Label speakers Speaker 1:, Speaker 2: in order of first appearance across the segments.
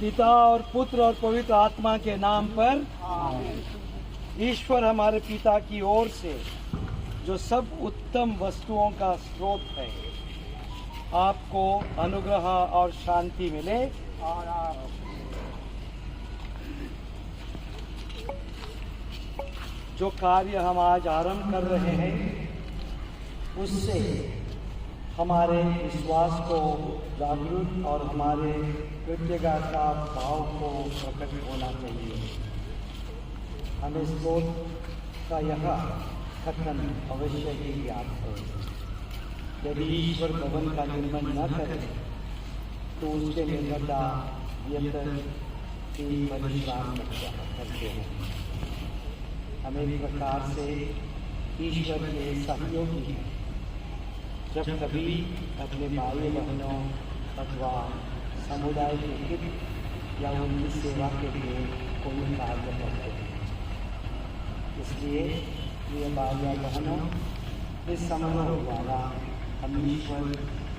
Speaker 1: पिता और पुत्र और पवित्र आत्मा के नाम पर ईश्वर हमारे पिता की ओर से जो सब उत्तम वस्तुओं का स्रोत है, आपको अनुग्रह और शांति मिले। जो कार्य हम आज आरंभ कर रहे हैं, उससे हमारे विश्वास को जागरूक और हमारे कृतज्ञता भाव को प्रकट होना चाहिए। हमें स्रोत का यह कथन अवश्य ही याद है। यदि ईश्वर भवन का निर्माण न करे तो उसके निर्माता परिश्रम करते हैं। हमें एक प्रकार से ईश्वर के सहयोगी हैं। जब कभी अपने भाई बहनों अथवा समुदाय के हित या उनकी सेवा के लिए कोई कार्य करते हैं। इसलिए ये भाई बहनों, इस समारोह द्वारा हम ईश्वर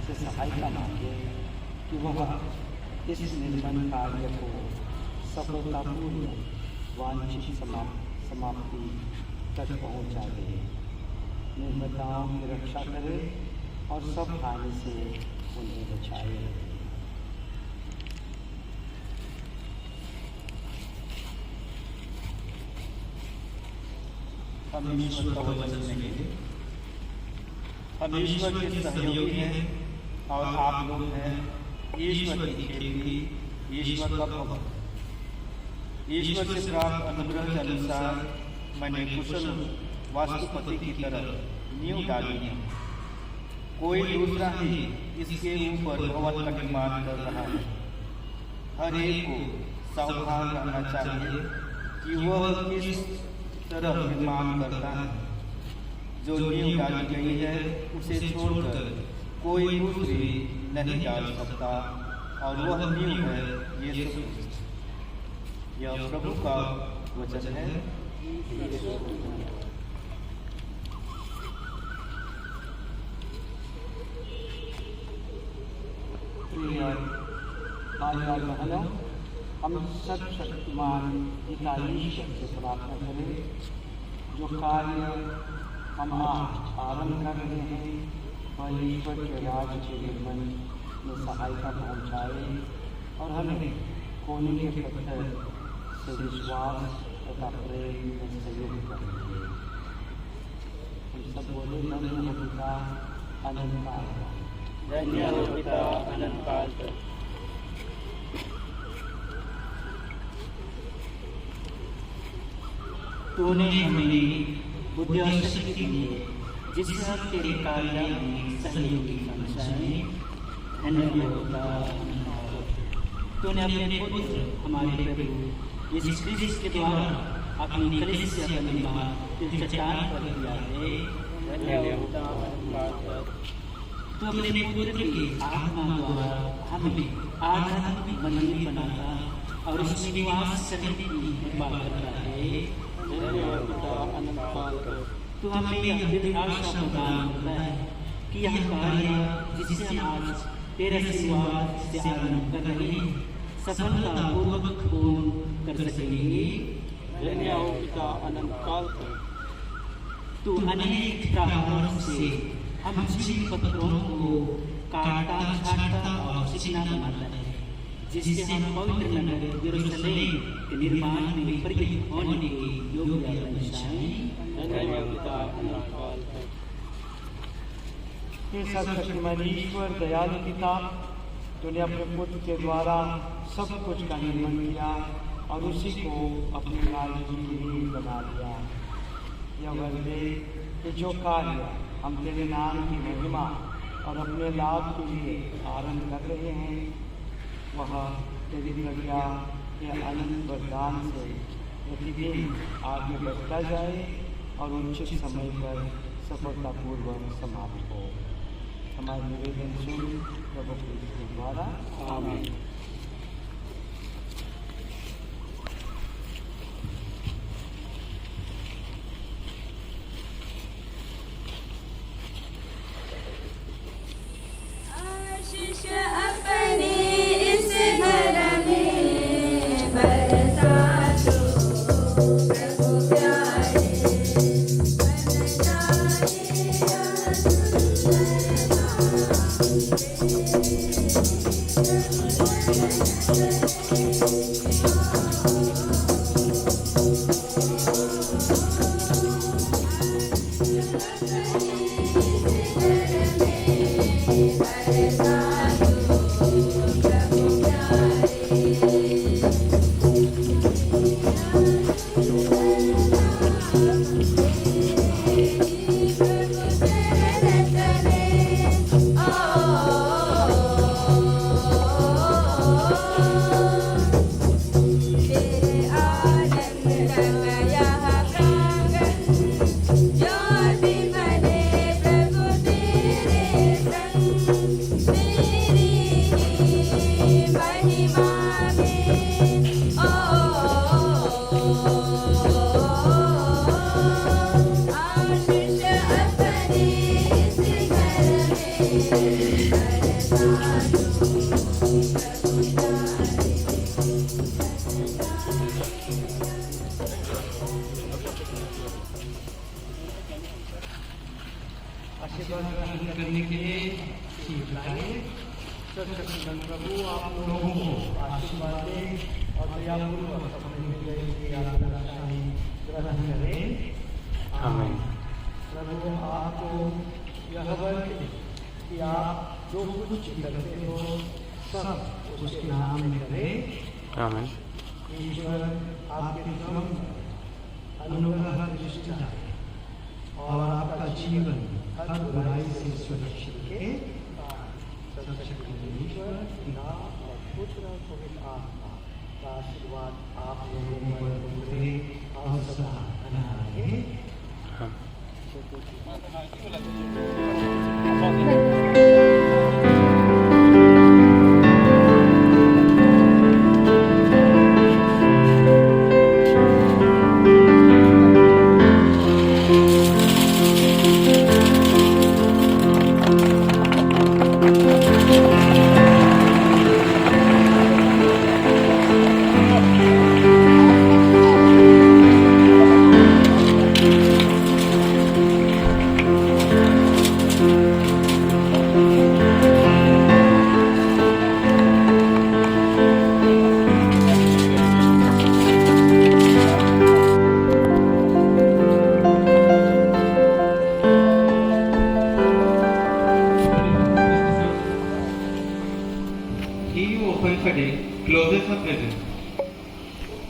Speaker 1: से सहायता मांगे कि वह इस निर्मल कार्य को सफलतापूर्वक वांछित समाप्ति तक पहुँचा दे, निर्मताओं की रक्षा करे और सब हानि से उन्हें बचाए। हम ईश्वर का वचन सुनेंगे। हम ईश्वर के सहयोगी हैं और आप लोग हैं ईश्वर की खेती, ईश्वर का भवन। ईश्वर से प्राप्त अनुग्रह के अनुसार मैंने कुशल वास्तुपति की तरह नींव डाली है। कोई दूसरा ही इसके ऊपर भवन का निर्माण कर रहा है। हर एक को सावधान रहना चाहिए कि वह किस तरह निर्माण करता है। जो नींव डाली गई है उसे छोड़कर कोई दूसरी नहीं डाल सकता, और वह नींव है यीशु। यह प्रभु का वचन है। बहनों, हम सर्वशक्तिमान पिता ईश्वर से प्रार्थना करें, जो कार्य हम आज आरंभ कर रहे हैं वह ईश्वर के राज्य के निर्माण में सहायता पहुँचाए और हमें कोने के पत्थर से विश्वास तथा प्रेम में सहयोग करें। हम सब बोले, धन्य हो पिता अनंत काल तक। धन्य हो पिता अनंत काल तक। तूने हमें बुद्धि और शक्ति दी, जिससे हम तेरे कार्य में सहयोगी समझाए। धन्य हो पिता। तूने अपने पुत्र हमारे प्रभु यीशु क्रिस्त के द्वारा अपनी कलीसिया का निर्माण इस चट्टान पर किया है। धन्य हो पिता। तू अपने पुत्र की आत्मा द्वारा हमें आध्यात्मिक मंदिर बनाता और उसमें निवास करने की कृपा करता है। धन्य हो पिता अनंत काल तक। तू हमें यह दिव्य आशा प्रदान करता है कि यह कार्य जिसे हम आज तेरे आशीर्वाद से आरंभ कर रहे हैं सफलतापूर्वक पूर्ण कर सकेंगे। धन्य हो पिता अनंत काल तक। तू अनेक प्रकारों से हम जीव पत्रों को काटता छाटता और चिकना बनाता है, जिससे हम पवित्र नगर यरूशलेम के निर्माण में प्रयुक्त होने के योग्य बन जाएं। धन्य हो पिता अनंत काल तक। हे सर्वशक्तिमान ईश्वर, दयालु पिता, तूने अपने पुत्र के द्वारा सब कुछ का निर्माण किया और उसी को अपने राज्य की नींव बना दिया। यह वर्दे कि जो कार्य हम तेरे नाम की महिमा और अपने लाभ के लिए आरंभ कर रहे हैं, वह तेरी प्रज्ञा के अनंत वरदान से प्रतिदिन आगे बढ़ता जाए और उचित समय पर सफलतापूर्वक समाप्त हो। हमारे निवेदन सुन प्रभु के द्वारा आमीन।
Speaker 2: आशीष अपने इस घर में आशीर्वाद ग्रहण करने के लिए सीट लाए। प्रभु आप लोगों को आशीर्वाद दे और दयापूर्वक अपने ग्रहण करें। आमीन। प्रभु आपको यह वर कि आप जो कुछ करते हो सब उसके नाम में करें। आमीन। ईश्वर आपके धर्म अनुग्रह दृष्टि और आपका जीवन हर बुराई से सुरक्षित रखे। ईश्वर पिता और पुत्र पवित्र आत्मा का आशीर्वाद आप लोगों पर करे और सदा बना रहे।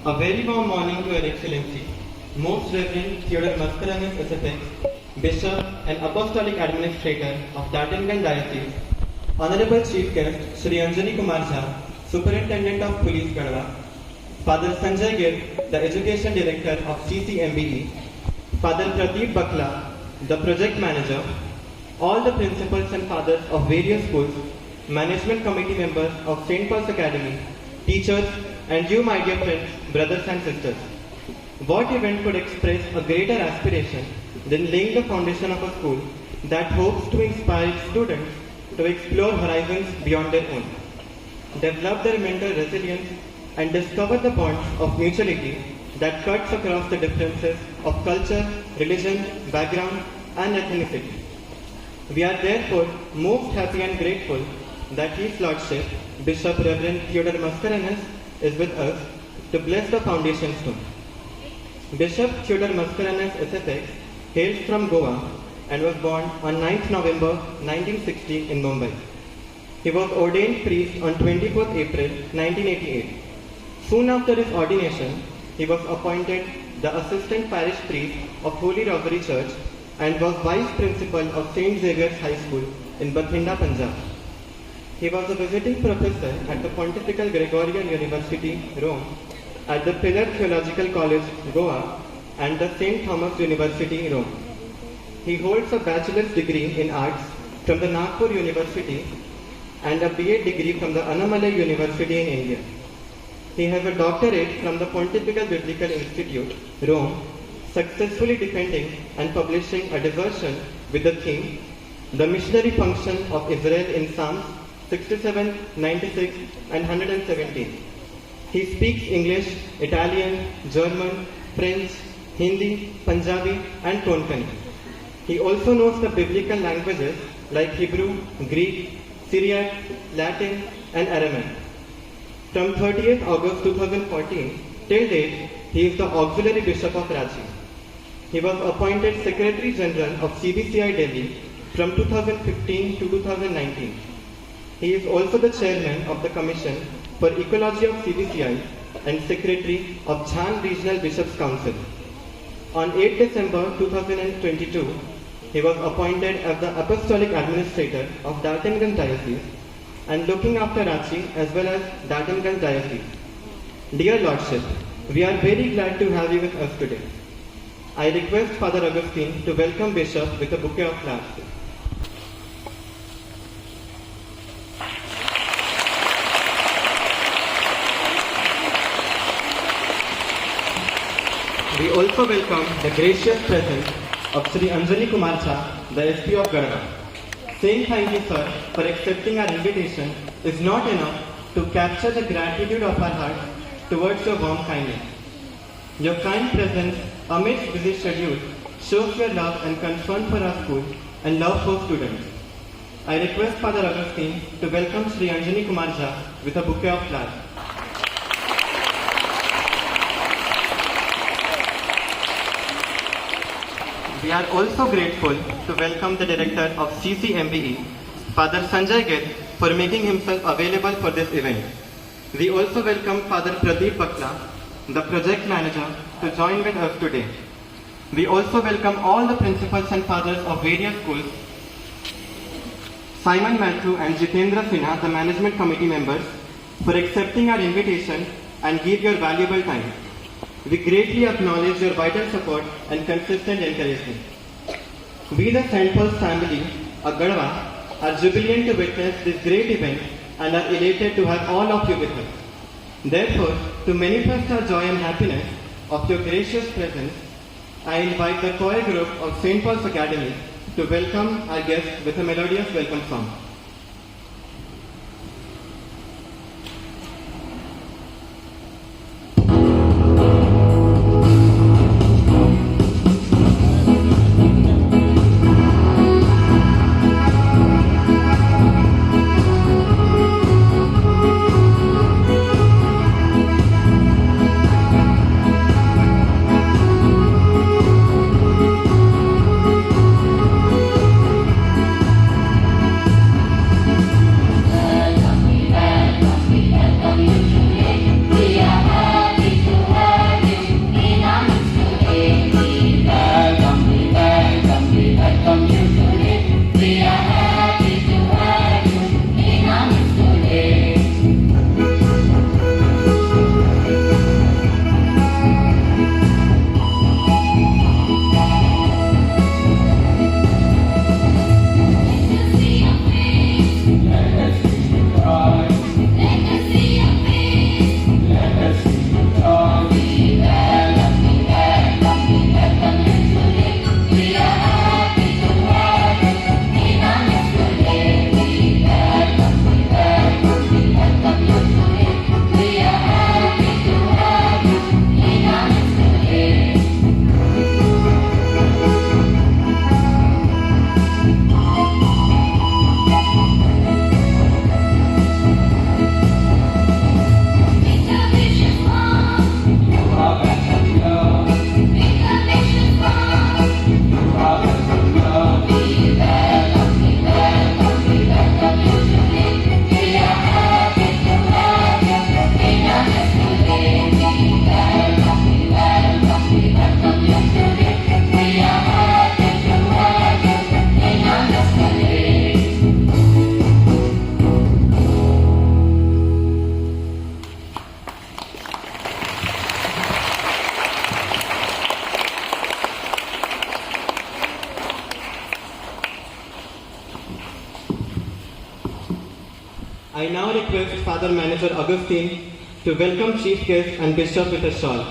Speaker 3: A very warm morning to Your Excellency, Most Reverend Theodore Mascarenhas SFX, Bishop and Apostolic Administrator of Tottenham Diocese, Honorable Chief Guest Shri Anjani Kumar Jha, Superintendent of Police Gadwa, Father Sanjay Gir, the Education Director of CCMBE, Father Pradeep Bakla, the Project Manager, all the principals and fathers of various schools, Management Committee members of St. Paul's Academy, teachers, and you, my dear friends, brothers and sisters. What event could express a greater aspiration than laying the foundation of a school that hopes to inspire its students to explore horizons beyond their own, develop their mental resilience, and discover the bonds of mutuality that cuts across the differences of culture, religion, background, and ethnicity. We are therefore most happy and grateful that His Lordship, Bishop Reverend Theodore Mascarenhas, is with us to bless the foundation stone. Bishop Theodore Mascarenhas SFX hails from Goa and was born on 9th November 1960 in Mumbai. He was ordained priest on 24th April 1988. Soon after his ordination, he was appointed the Assistant Parish Priest of Holy Rosary Church and was Vice Principal of St. Xavier's High School in Bathinda, Punjab. He was a visiting professor at the Pontifical Gregorian University, Rome, at the Pillar Theological College, Goa, and the St. Thomas University, Rome. He holds a bachelor's degree in arts from the Nagpur University and a BA degree from the Annamalai University in India. He has a doctorate from the Pontifical Biblical Institute, Rome, successfully defending and publishing a dissertation with the theme, The Missionary Function of Israel in Psalms 67, 96, and 117. He speaks English, Italian, German, French, Hindi, Punjabi, and Konkani. He also knows the biblical languages like Hebrew, Greek, Syriac, Latin, and Aramaic. From 30th August 2014 till date, he is the Auxiliary Bishop of Ranchi. He was appointed Secretary General of CBCI Delhi from 2015 to 2019. He is also the Chairman of the Commission for Ecology of CBCI and Secretary of Jhan Regional Bishops Council. On 8 December 2022, he was appointed as the Apostolic Administrator of Daltonganj Diocese and looking after Ranchi as well as Daltonganj Diocese. Dear Lordship, we are very glad to have you with us today. I request Father Augustine to welcome Bishop with a bouquet of flowers. We also welcome the gracious presence of Sri Anjani Kumar Jha, the SP of Garhwa. Saying thank you, sir, for accepting our invitation is not enough to capture the gratitude of our hearts towards your warm kindness. Your kind presence amidst busy schedules shows your love and concern for our school and love for students. I request Father Augustine to welcome Sri Anjani Kumar Jha with a bouquet of flowers. We are also grateful to welcome the Director of CCMBE, Father Sanjay Gill, for making himself available for this event. We also welcome Father Pradeep Bakla, the Project Manager, to join with us today. We also welcome all the principals and fathers of various schools, Simon Matthew and Jitendra Sinha, the Management Committee members, for accepting our invitation and give your valuable time. We greatly acknowledge your vital support and consistent encouragement. We, the St. Paul's family of Garhwa, are jubilant to witness this great event and are elated to have all of you with us. Therefore, to manifest our joy and happiness of your gracious presence, I invite the choir group of St. Paul's Academy to welcome our guests with a melodious welcome song. I now request Father Manager Augustine to welcome Chief Guest and Bishop with a shawl.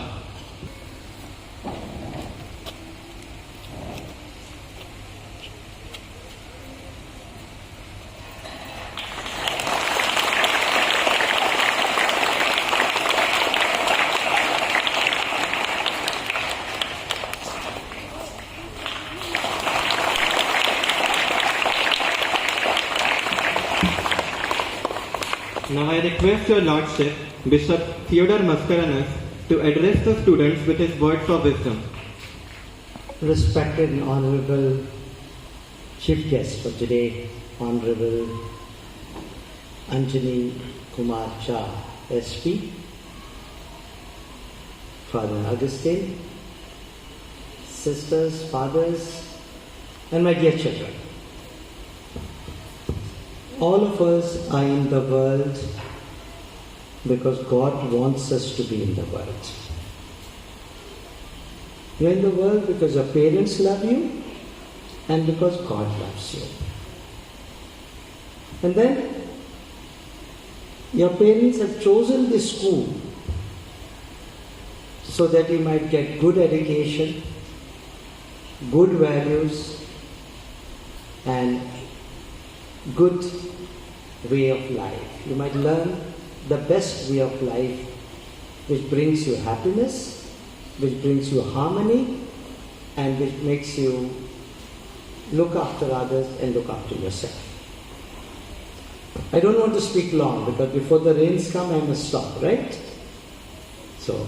Speaker 3: Now I request your Lordship Bishop Theodore Mascarenhas, to address the students with his words of wisdom.
Speaker 2: Respected and honorable chief guest for today, Honorable Anjani Kumar Jha, SP, Father Augustine, sisters, fathers, and my dear children. All of us are in the world because God wants us to be in the world. You're in the world because your parents love you and because God loves you. And then your parents have chosen this school so that you might get good education, good values, and good way of life. You might learn the best way of life, which brings you happiness, which brings you harmony, and which makes you look after others and look after yourself. I don't want to speak long because before the rains come I must stop, right? So,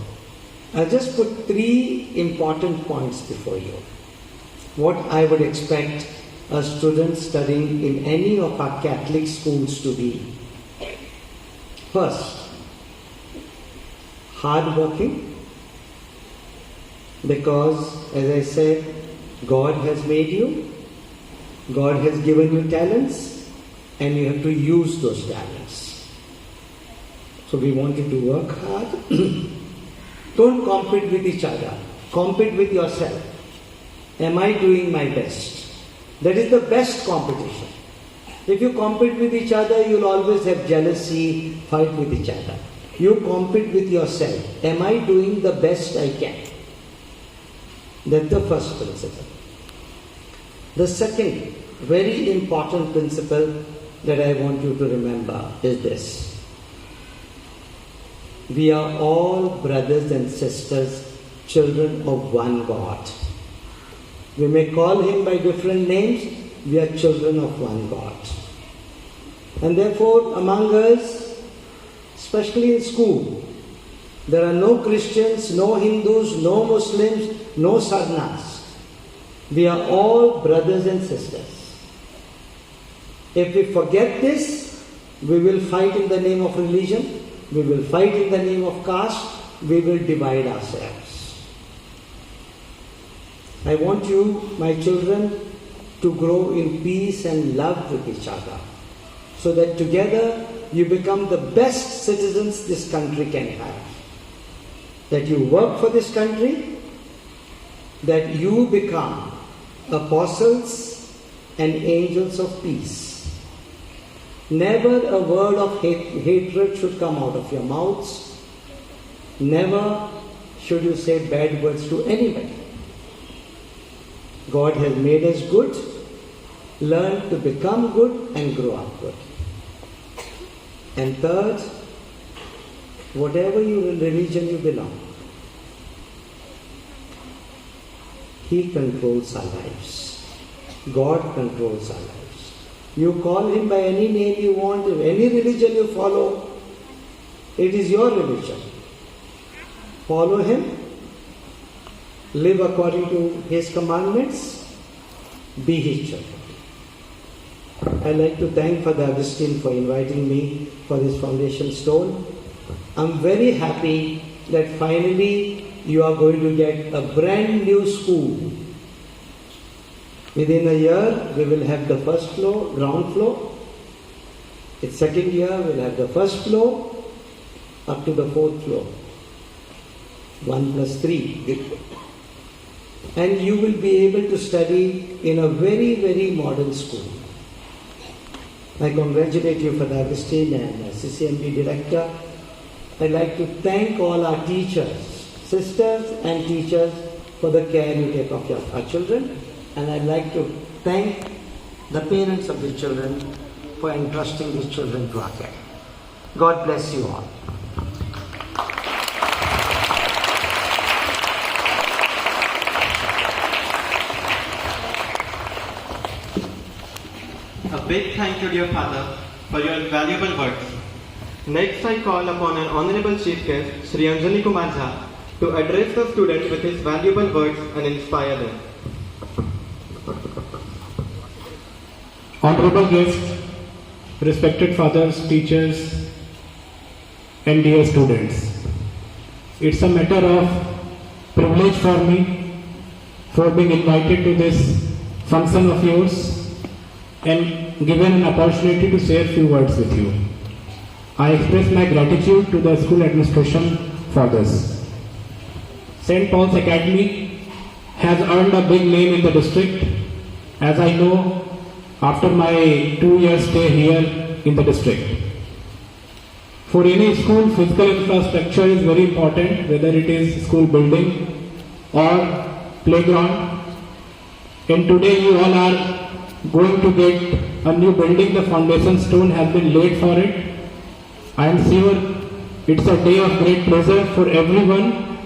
Speaker 2: I'll just put 3 important points before you. What I would expect a student studying in any of our Catholic schools to be. First, hardworking, because as I said, God has made you, God has given you talents, and you have to use those talents. So we want you to work hard. Don't compete with each other. Compete with yourself. Am I doing my best? That is the best competition. If you compete with each other, you'll always have jealousy, fight with each other. You compete with yourself. Am I doing the best I can? That's the first principle. The second, very important principle that I want you to remember is this. We are all brothers and sisters, children of one God. We may call Him by different names, we are children of one God. And therefore, among us, especially in school, there are no Christians, no Hindus, no Muslims, no Sarnas. We are all brothers and sisters. If we forget this, we will fight in the name of religion, we will fight in the name of caste, we will divide ourselves. I want you, my children, to grow in peace and love with each other, so that together you become the best citizens this country can have. That you work for this country, that you become apostles and angels of peace. Never a word of hatred should come out of your mouths. Never should you say bad words to anybody. God has made us good. Learn to become good and grow up good. And third, whatever religion you belong, He controls our lives. God controls our lives. You call Him by any name you want, any religion you follow, it is your religion. Follow Him, live according to His commandments, be His children. I'd like to thank Father Augustine for inviting me for this foundation stone. I'm very happy that finally you are going to get a brand new school. Within a year, we will have the first floor, ground floor. In second year, we'll have the first floor up to the 4th floor. 1 plus 3. And you will be able to study in a very, very modern school. I congratulate you, Father Augustine and CCMB Director. I'd like to thank all our teachers, sisters and teachers, for the care you take of our children. And I'd like to thank the parents of the children for entrusting these children to our care. God bless you all.
Speaker 3: A big thank you, dear Father, for your valuable words. Next, I call upon our Honorable Chief Guest, Shri Anjali Kumar Jha, to address the students with his valuable words and inspire them.
Speaker 4: Honorable guests, respected fathers, teachers, and dear students, it's a matter of privilege for me for being invited to this function of yours and given an opportunity to share a few words with you. I express my gratitude to the school administration for this. St. Paul's Academy has earned a big name in the district, as I know after my 2-year stay here in the district. For any school, physical infrastructure is very important, whether it is school building or playground. And today you all are going to get a new building. The foundation stone has been laid for it. I am sure it's a day of great pleasure for everyone,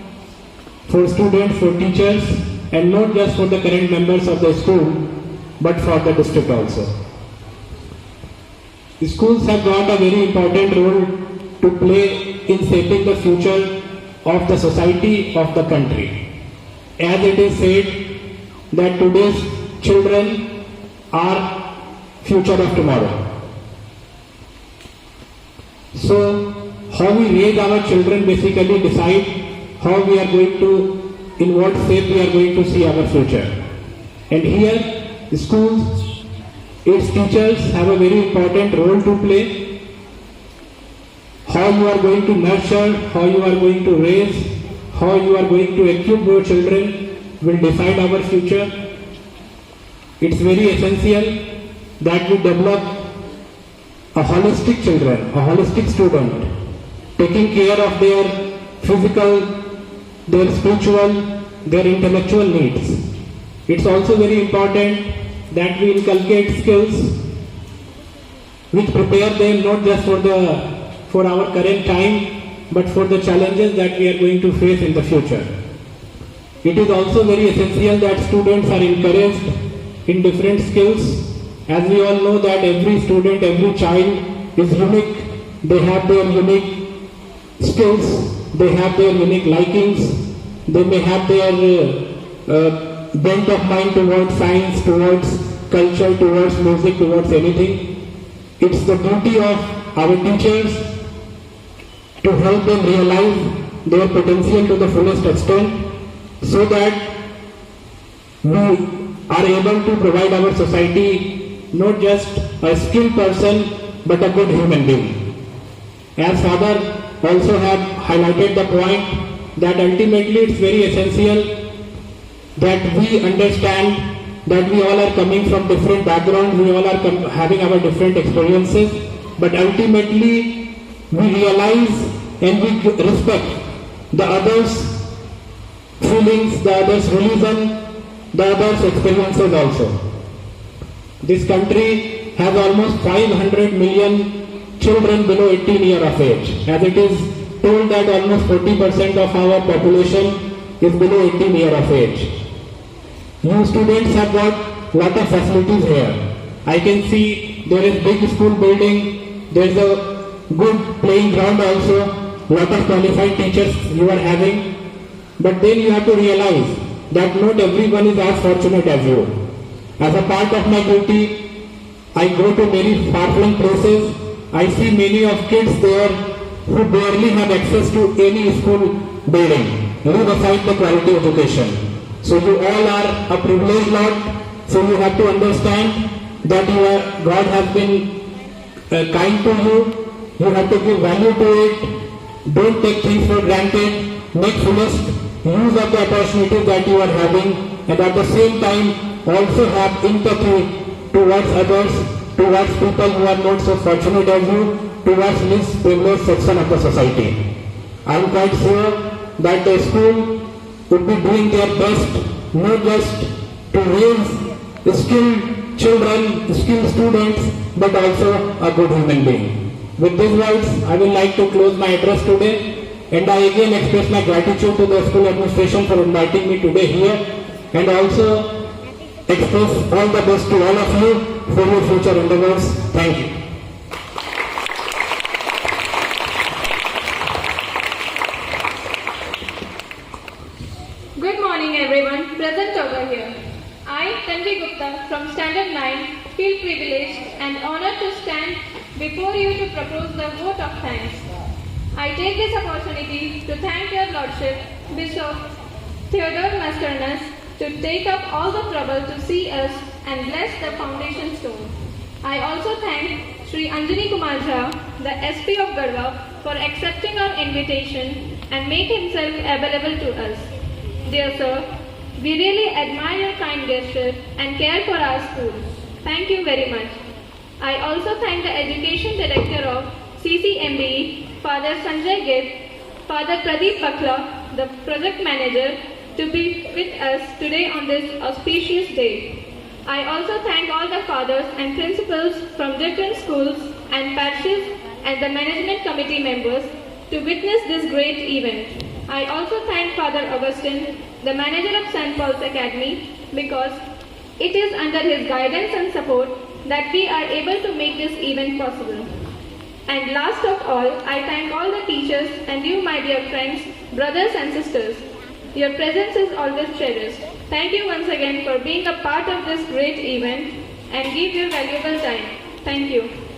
Speaker 4: for students, for teachers, and not just for the current members of the school, but for the district also. Schools have got a very important role to play in shaping the future of the society, of the country. As it is said that today's children are future of tomorrow. So, how we raise our children basically decide how we are going to, in what shape we are going to see our future. And here, schools, its teachers have a very important role to play. How you are going to nurture, how you are going to raise, how you are going to equip your children will decide our future. It's very essential that we develop a holistic children, a holistic student, taking care of their physical, their spiritual, their intellectual needs. It's also very important that we inculcate skills which prepare them not just for our current time, but for the challenges that we are going to face in the future. It is also very essential that students are encouraged in different skills. As we all know that every student, every child is unique. They have their unique skills, they have their unique likings, they may have their bent of mind towards science, towards culture, towards music, towards anything. It's the duty of our teachers to help them realize their potential to the fullest extent so that we are able to provide our society not just a skilled person but a good human being. As Father also have highlighted the point that ultimately it's very essential that we understand that we all are coming from different backgrounds, we all are having our different experiences, but ultimately we realize and we respect the others' feelings, the others' religion, the others' experiences also. This country has almost 500 million children below 18 years of age, as it is told that almost 40% of our population is below 18 years of age. You students have got lot of facilities here. I can see there is big school building, there is a good playing ground also, lot of qualified teachers you are having, but then you have to realize that not everyone is as fortunate as you. As a part of my duty, I go to many far-flung places. I see many of kids there who barely have access to any school building, leave aside the quality education. So you all are a privileged lot, so you have to understand that God has been kind to you. You have to give value to it. Don't take things for granted. Make fullest use of the opportunities that you are having, and at the same time also have empathy towards others, towards people who are not so fortunate as you, towards this privileged section of the society. I am quite sure that the school would be doing their best not just to raise skilled children, skilled students, but also a good human being. With these words, I would like to close my address today, and I again express my gratitude to the school administration for inviting me today here, and also express all the best to all of you for your future endeavors. Thank you.
Speaker 5: present over here. I, Tanvi Gupta from Standard 9, feel privileged and honored to stand before you to propose the vote of thanks. I take this opportunity to thank your Lordship, Bishop Theodore Mascarenhas, to take up all the trouble to see us and bless the foundation stone. I also thank Sri Anjani Kumar Jha, the SP of Garhwa, for accepting our invitation and make himself available to us. Dear sir, we really admire your kind gesture and care for our school. Thank you very much. I also thank the Education Director of CCMBE, Father Sanjay Gitt, Father Pradeep Bakla, the Project Manager, to be with us today on this auspicious day. I also thank all the fathers and principals from different schools and parishes and the management committee members to witness this great event. I also thank Father Augustine, the manager of St. Paul's Academy, because it is under his guidance and support that we are able to make this event possible. And last of all, I thank all the teachers and you, my dear friends, brothers and sisters. Your presence is always cherished. Thank you once again for being a part of this great event and give your valuable time. Thank you.